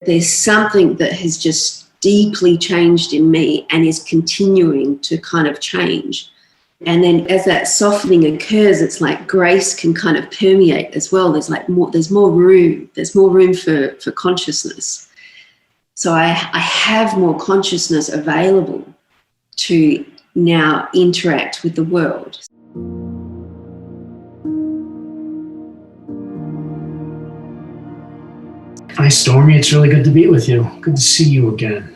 there's something that has just deeply changed in me and is continuing to kind of change. And then as that softening occurs, it's like grace can kind of permeate as well. There's more room for consciousness. So I have more consciousness available to now interact with the world. Hi, Stormie. It's really good to be with you. Good to see you again.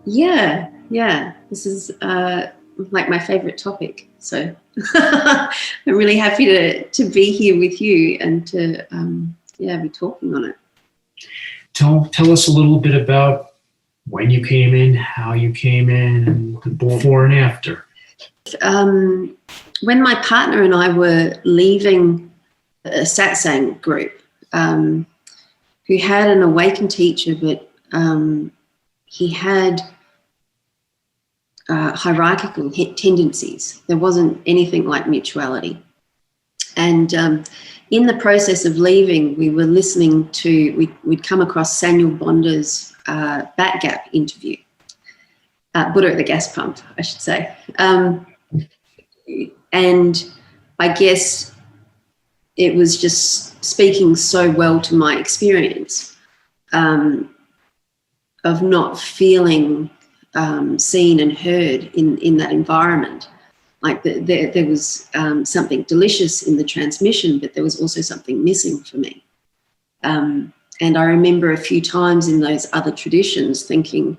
Yeah. This is like my favorite topic. So I'm really happy to be here with you and to be talking on it. Tell us a little bit about when you came in, how you came in, and the before and after. When my partner and I were leaving a satsang group, who had an awakened teacher, but he had hierarchical tendencies. There wasn't anything like mutuality. And in the process of leaving, we were listening to, we'd come across Samuel Bonder's Bat Gap interview. Buddha at the gas pump, I should say. And I guess it was just speaking so well to my experience of not feeling seen and heard in that environment. Like there was something delicious in the transmission, but there was also something missing for me. And I remember a few times in those other traditions thinking,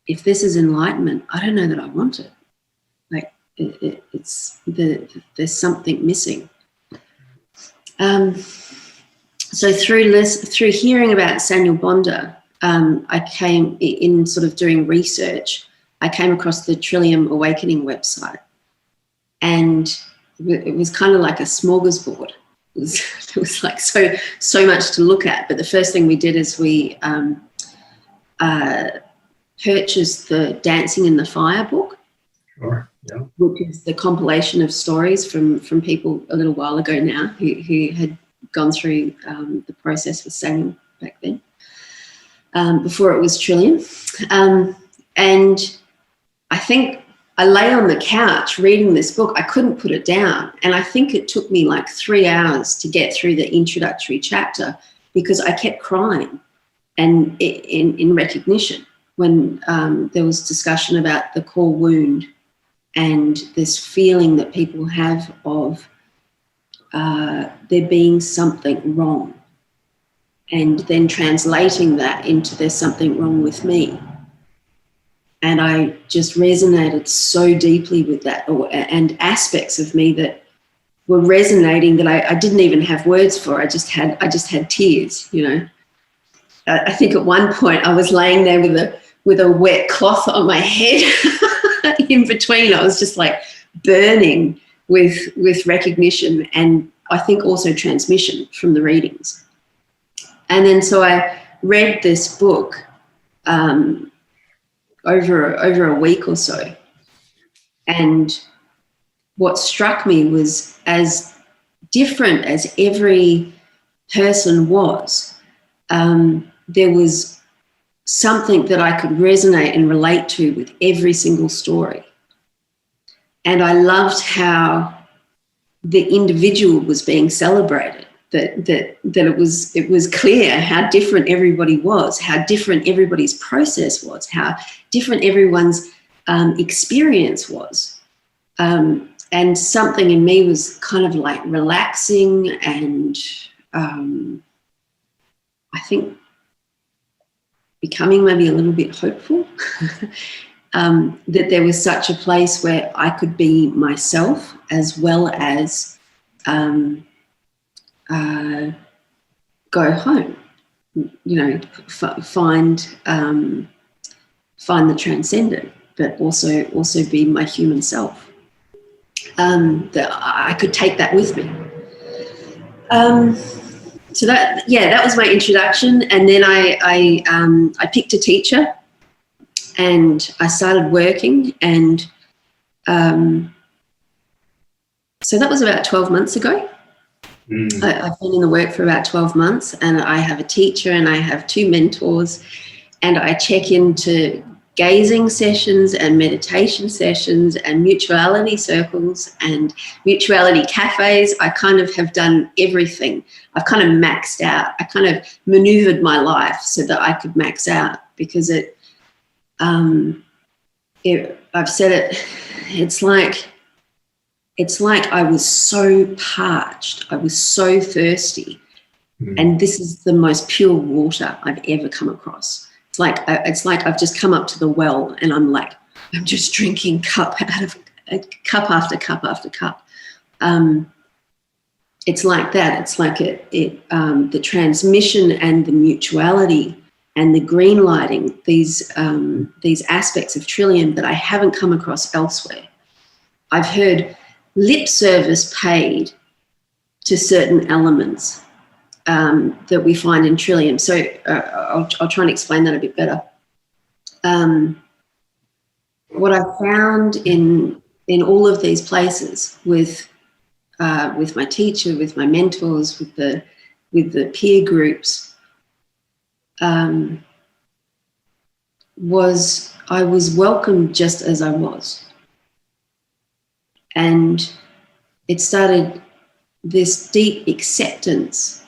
if this is enlightenment, I don't know that I want it. Like there's something missing. So through hearing about Samuel Bonder, I came in sort of doing research. I came across the Trillium Awakening website, and it was kind of like a smorgasbord. It was like so much to look at. But the first thing we did is we purchased the Dancing in the Fire book. Sure. Yeah. Which is the compilation of stories from people a little while ago now who had gone through the process with Samuel back then, before it was Trillium. And I think I lay on the couch reading this book. I couldn't put it down. And I think it took me like 3 hours to get through the introductory chapter because I kept crying and in recognition when there was discussion about the core wound and this feeling that people have of there being something wrong, and then translating that into there's something wrong with me. And I just resonated so deeply with that, and aspects of me that were resonating that I didn't even have words for. I just had tears, you know. I think at one point I was laying there with a wet cloth on my head. In between, I was just like burning with recognition, and I think also transmission from the readings. And then so I read this book over a week or so, and what struck me was, as different as every person was, there was something that I could resonate and relate to with every single story. And I loved how the individual was being celebrated, that it was clear how different everybody was, how different everybody's process was, how different everyone's experience was. And something in me was kind of like relaxing, and I think becoming maybe a little bit hopeful, that there was such a place where I could be myself as well as go home, you know, find the transcendent, but also be my human self. That I could take that with me. So that was my introduction, and then I picked a teacher, and I started working, and so that was about 12 months ago. I've been in the work for about 12 months, and I have a teacher and I have 2 mentors, and I check into gazing sessions and meditation sessions and mutuality circles and mutuality cafes. I kind of have done everything. I've kind of maxed out. I kind of maneuvered my life so that I could max out, because I've said it, it's like I was so parched. I was so thirsty. And this is the most pure water I've ever come across. It's like I've just come up to the well, and I'm just drinking cup after cup after cup. It's like that. It's like the transmission and the mutuality and the green lighting, these aspects of Trillium that I haven't come across elsewhere. I've heard lip service paid to certain elements that we find in Trillium. So I'll try and explain that a bit better. What I've found in all of these places with my teacher, with my mentors, with the peer groups, was I was welcomed just as I was. And it started this deep acceptance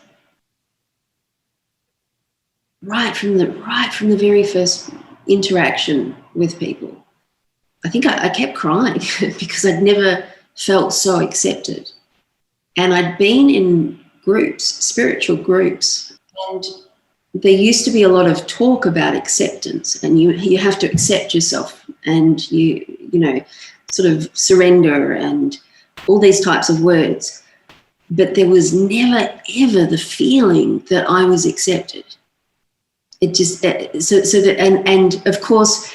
right from the very first interaction with people. I think I kept crying because I'd never felt so accepted. And I'd been in groups, spiritual groups, and there used to be a lot of talk about acceptance, and you have to accept yourself, and you sort of surrender and all these types of words. But there was never, ever the feeling that I was accepted. It just, and of course,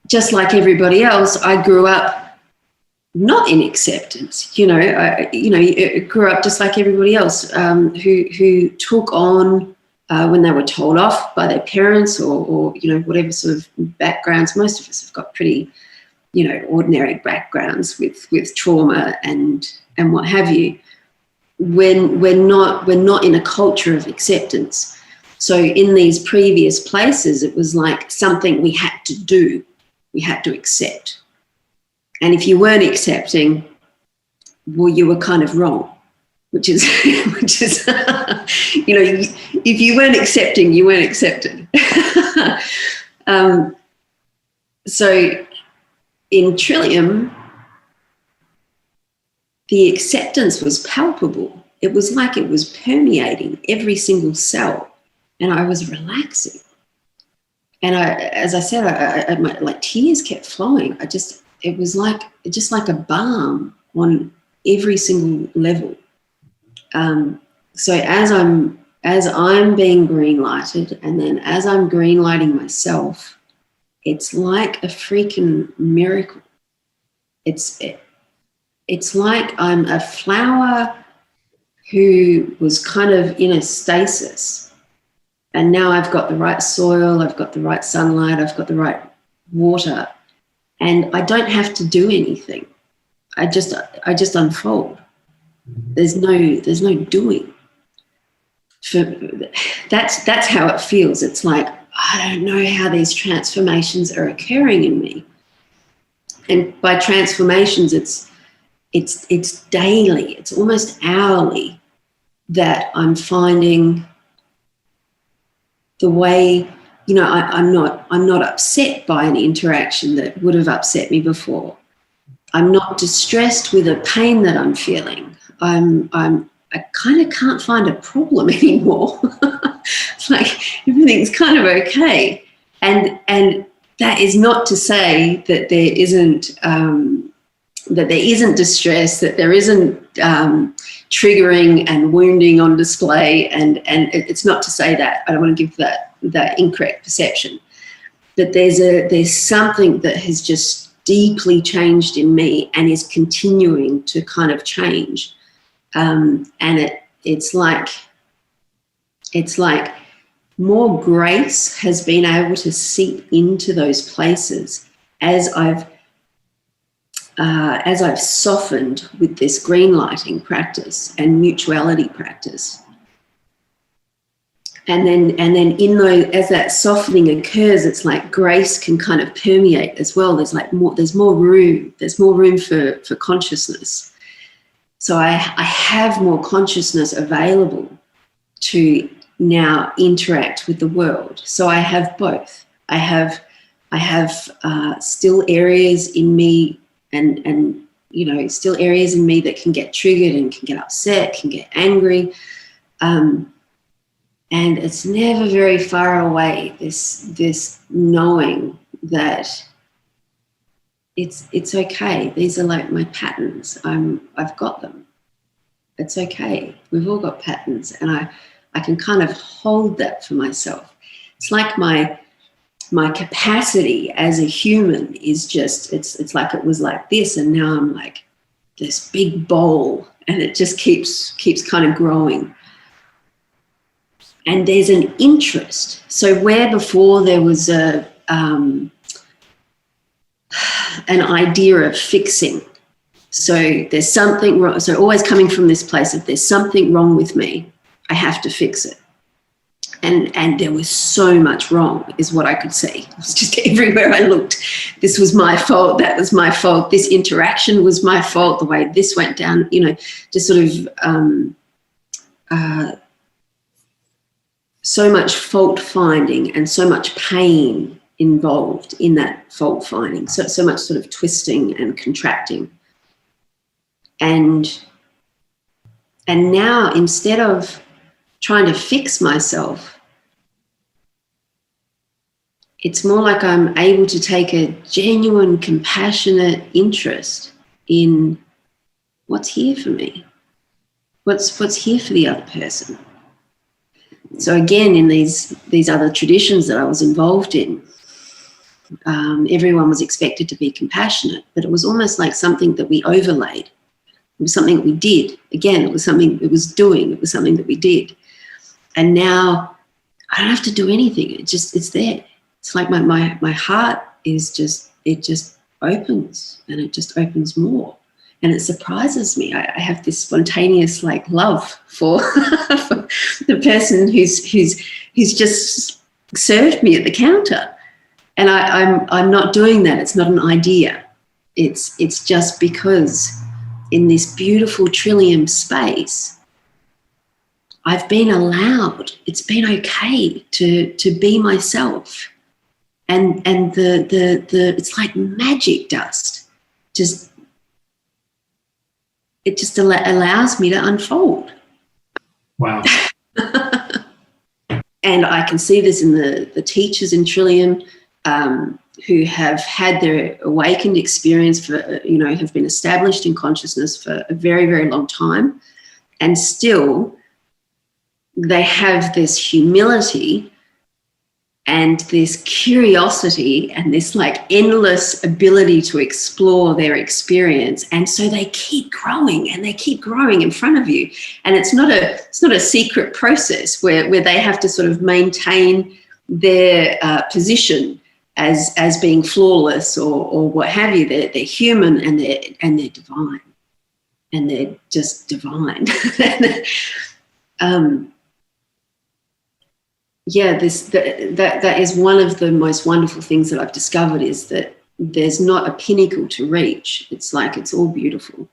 just like everybody else, I grew up not in acceptance. I grew up just like everybody else, who took on when they were told off by their parents or whatever sort of backgrounds. Most of us have got pretty, ordinary backgrounds with trauma and what have you. When we're not in a culture of acceptance. So in these previous places, it was like something we had to do. We had to accept. And if you weren't accepting, well, you were kind of wrong, which is, if you weren't accepting, you weren't accepted. So in Trillium, the acceptance was palpable. It was like it was permeating every single cell, and I was relaxing. And as I said, my tears kept flowing. It was like a balm on every single level. So as I'm being green lighted, and then as I'm green lighting myself, it's like a freaking miracle. It's like I'm a flower who was kind of in a stasis, and now I've got the right soil, I've got the right sunlight, I've got the right water, and I don't have to do anything. I just unfold. There's no doing. That's how it feels. It's like, I don't know how these transformations are occurring in me. And by transformations, it's daily, it's almost hourly that I'm finding the way, I'm not upset by an interaction that would have upset me before. I'm not distressed with a pain that I'm feeling. I kind of can't find a problem anymore. It's like everything's kind of okay. And that is not to say that there isn't distress, that there isn't triggering and wounding on display, and it's not to say that. I don't want to give that incorrect perception. But there's something that has just deeply changed in me and is continuing to kind of change, and it's like more grace has been able to seep into those places as I've as I've softened with this green lighting practice and mutuality practice, and then in those, as that softening occurs, it's like grace can kind of permeate as well. There's more room for consciousness. So I have more consciousness available to now interact with the world. So I have both. I have still areas in me and still areas in me that can get triggered and can get upset, can get angry. And it's never very far away, this knowing that it's okay. These are like my patterns. I've got them. It's okay. We've all got patterns, and I can kind of hold that for myself. It's like my capacity as a human is just, it's like it was like this, and now I'm like this big bowl, and it just keeps kind of growing. And there's an interest. So where before there was an idea of fixing. So there's something wrong. So always coming from this place of there's something wrong with me, I have to fix it. And there was so much wrong, is what I could see. It was just everywhere I looked. This was my fault. That was my fault. This interaction was my fault. The way this went down, just sort of so much fault finding and so much pain involved in that fault finding. So much sort of twisting and contracting. And now, instead of trying to fix myself, it's more like I'm able to take a genuine, compassionate interest in what's here for me, what's here for the other person. So again, in these other traditions that I was involved in, everyone was expected to be compassionate, but it was almost like something that we overlaid. It was something that we did. Again, it was something it was doing. It was something that we did. And now I don't have to do anything. It's there. It's like my heart is just opens, and it just opens more. And it surprises me. I have this spontaneous love for, for the person who's just served me at the counter. And I'm not doing that. It's not an idea. It's just because in this beautiful Trillium space, I've been allowed. It's been okay to be myself, and the it's like magic dust. It just allows me to unfold. Wow. And I can see this in the teachers in Trillium who have had their awakened experience for, have been established in consciousness for a very, very long time. And still they have this humility and this curiosity and this endless ability to explore their experience. And so they keep growing and they keep growing in front of you. And it's not a secret process where they have to sort of maintain their position as being flawless or what have you. They're human and they're divine. And they're just divine. That is one of the most wonderful things that I've discovered, is that there's not a pinnacle to reach. It's it's all beautiful.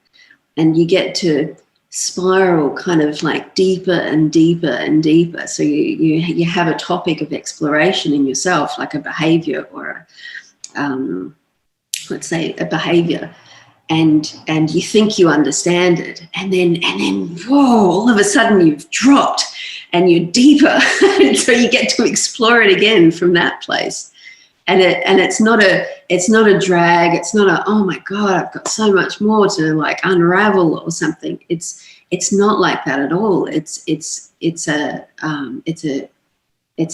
And you get to spiral kind of deeper and deeper and deeper. So you have a topic of exploration in yourself, like a behavior or let's say a behavior. And you think you understand it, and then whoa, all of a sudden you've dropped and you're deeper. And so you get to explore it again from that place. And it's not a drag. It's not a, oh my God, I've got so much more to unravel or something. It's not like that at all. It's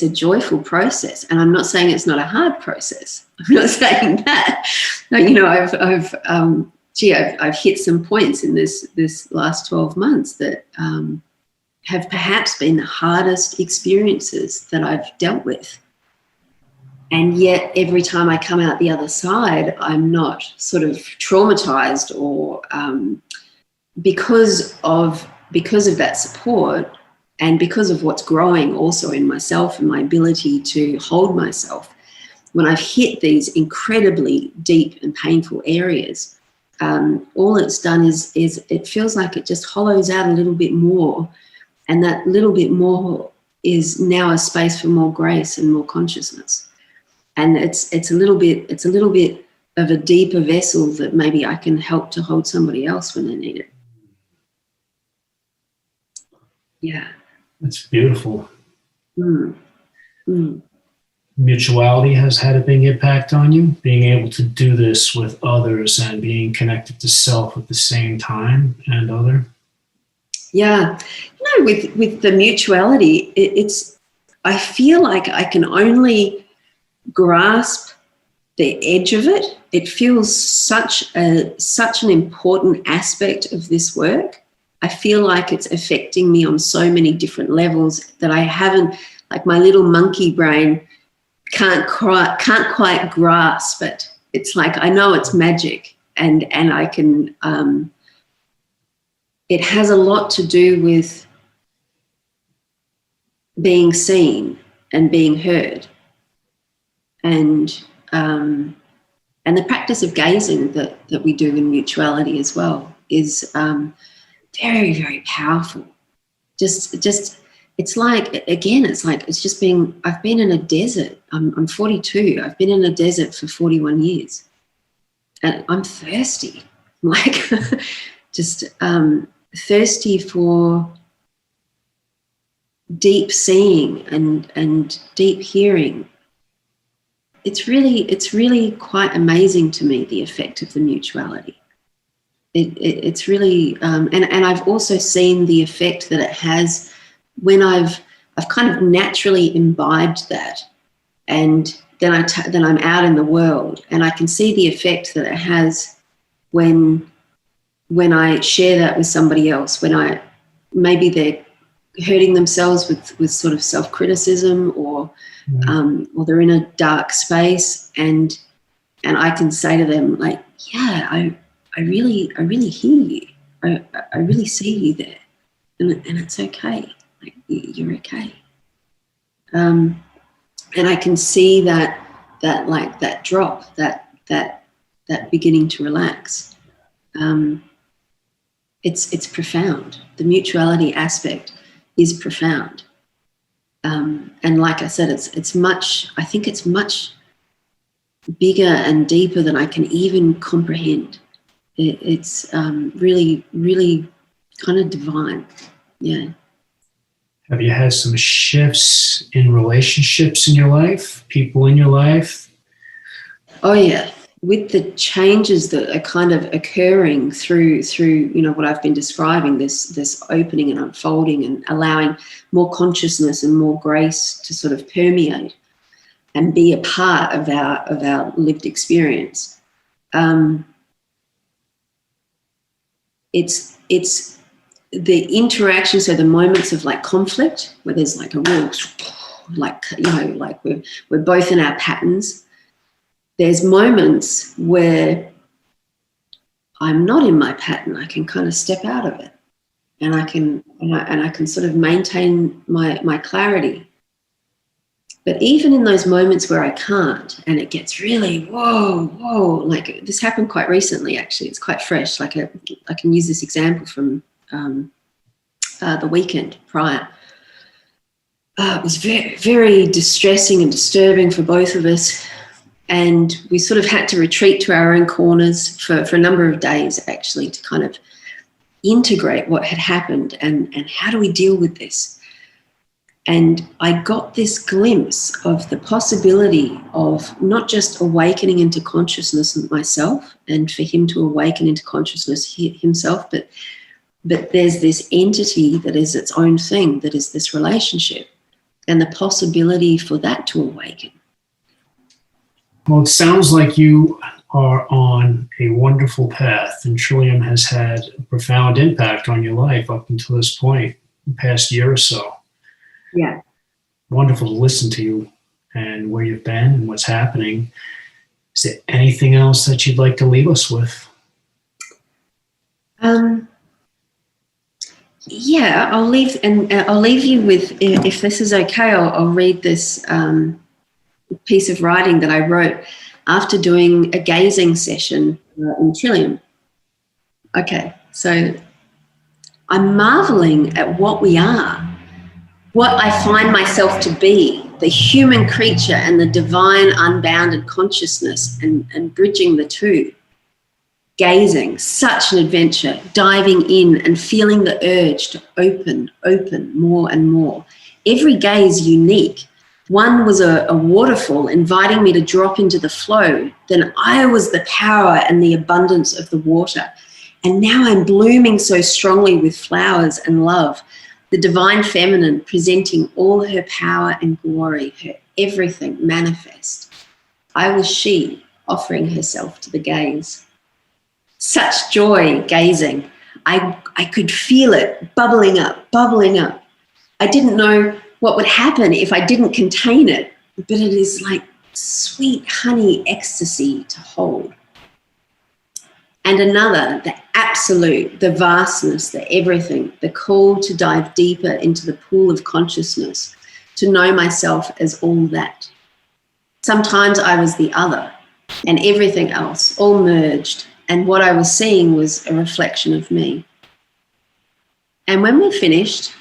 a joyful process. And I'm not saying it's not a hard process. I'm not saying that. I've hit some points in this last 12 months that have perhaps been the hardest experiences that I've dealt with. And yet every time I come out the other side, I'm not sort of traumatized or because of that support and because of what's growing also in myself and my ability to hold myself. When I've hit these incredibly deep and painful areas, all it's done is it feels like it just hollows out a little bit more, and that little bit more is now a space for more grace and more consciousness. And it's a little bit of a deeper vessel that maybe I can help to hold somebody else when they need it. Yeah. That's beautiful. Mm. Mm. Mutuality has had a big impact on you, being able to do this with others and being connected to self at the same time and other. Yeah. With the mutuality, I feel like I can only grasp the edge of it. It feels such an important aspect of this work. I feel like it's affecting me on so many different levels that I haven't, like my little monkey brain can't quite grasp it. It's like I know it's magic, and I can. It has a lot to do with being seen and being heard, and the practice of gazing that we do in Mutuality as well is very, very powerful. Just it's like, again, it's just being, I've been in a desert. I'm 42. I've been in a desert for 41 years. And I'm thirsty. Like just thirsty for deep seeing and deep hearing. It's really quite amazing to me, the effect of the Mutuality. It's really, and I've also seen the effect that it has when I've kind of naturally imbibed that, and then I'm out in the world, and I can see the effect that it has when I share that with somebody else, when maybe they're hurting themselves with sort of self-criticism or they're in a dark space, and I can say to them, like, yeah, I really hear you. I really see you there, and it's okay. Like, you're okay. And I can see that drop, that beginning to relax. It's profound. The mutuality aspect is profound. And like I said, it's much bigger and deeper than I can even comprehend. It's really, really kind of divine. Yeah. Have you had some shifts in relationships in your life, people in your life? Oh yeah. With the changes that are kind of occurring through what I've been describing, this opening and unfolding and allowing more consciousness and more grace to sort of permeate and be a part of our lived experience. It's the interaction, so the moments of like conflict where there's like a real, like, like we're both in our patterns. There's moments where I'm not in my pattern. I can kind of step out of it, and I can sort of maintain my clarity. But even in those moments where I can't, and it gets really whoa, like this happened quite recently. Actually, it's quite fresh. Like I can use this example from the weekend prior. It was very, very distressing and disturbing for both of us. And we sort of had to retreat to our own corners for a number of days, actually, to kind of integrate what had happened and how do we deal with this. And I got this glimpse of the possibility of not just awakening into consciousness myself and for him to awaken into consciousness himself, but there's this entity that is its own thing, that is this relationship, and the possibility for that to awaken. Well, it sounds like you are on a wonderful path, and Trillium has had a profound impact on your life up until this point, the past year or so. Yeah. Wonderful to listen to you and where you've been and what's happening. Is there anything else that you'd like to leave us with? Yeah, I'll leave you with, if this is okay, I'll read this piece of writing that I wrote after doing a gazing session in Trillium. Okay, so I'm marveling at what we are, what I find myself to be, the human creature and the divine unbounded consciousness, and bridging the two. Gazing, such an adventure, diving in and feeling the urge to open more and more. Every gaze unique. One was a waterfall inviting me to drop into the flow. Then I was the power and the abundance of the water. And now I'm blooming so strongly with flowers and love. The divine feminine presenting all her power and glory, her everything manifest. I was she offering herself to the gaze. Such joy gazing. I could feel it bubbling up. I didn't know what would happen if I didn't contain it, but it is like sweet honey ecstasy to hold. And another, the absolute, the vastness, the everything, the call to dive deeper into the pool of consciousness, to know myself as all that. Sometimes I was the other and everything else, all merged. And what I was seeing was a reflection of me. And when we finished,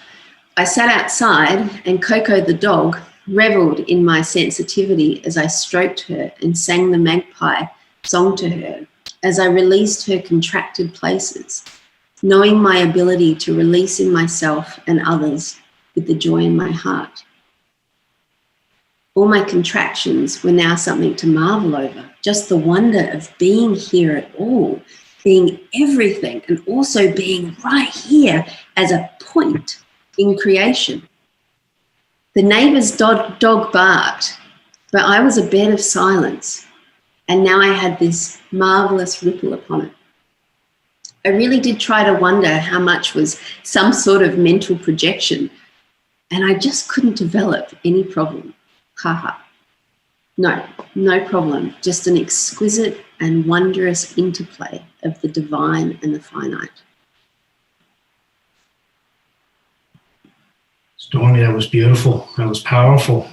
I sat outside and Coco the dog reveled in my sensitivity as I stroked her and sang the magpie song to her, as I released her contracted places, knowing my ability to release in myself and others with the joy in my heart. All my contractions were now something to marvel over, just the wonder of being here at all, being everything, and also being right here as a point in creation. The neighbour's dog barked, but I was a bed of silence, and now I had this marvellous ripple upon it. I really did try to wonder how much was some sort of mental projection, and I just couldn't develop any problem. Haha. No problem. Just an exquisite and wondrous interplay of the divine and the finite. Stormie, that was beautiful. That was powerful.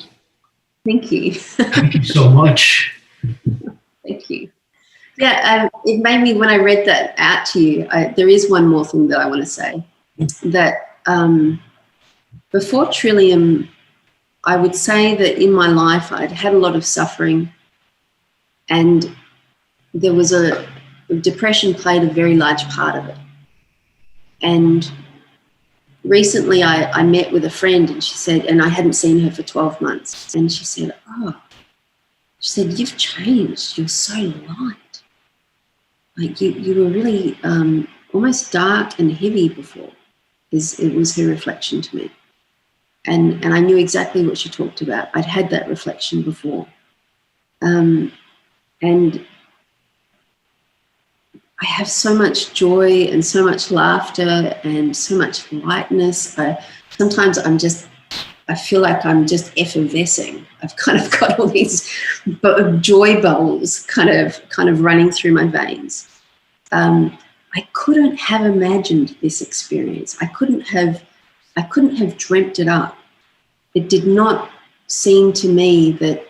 Thank you. Thank you so much. Thank you. Yeah, it made me, when I read that out to you, there is one more thing that I want to say. That before Trillium, I would say that in my life I'd had a lot of suffering, and there was depression played a very large part of it. And recently I met with a friend, and she said, and I hadn't seen her for 12 months, and she said, you've changed, you're so light. Like you were really almost dark and heavy before, it was her reflection to me. And I knew exactly what she talked about. I'd had that reflection before. And I have so much joy and so much laughter and so much lightness. Sometimes I feel like I'm just effervescing. I've kind of got all these joy bubbles kind of running through my veins. I couldn't have imagined this experience. I couldn't have dreamt it up. It did not seem to me that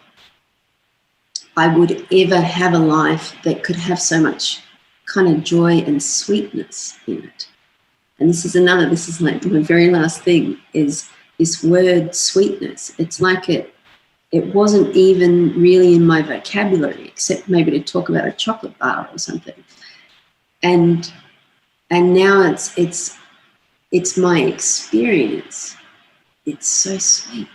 I would ever have a life that could have so much kind of joy and sweetness in it. And this is like my very last thing, is this word sweetness. It's like it wasn't even really in my vocabulary, except maybe to talk about a chocolate bar or something. And now it's my experience. It's so sweet.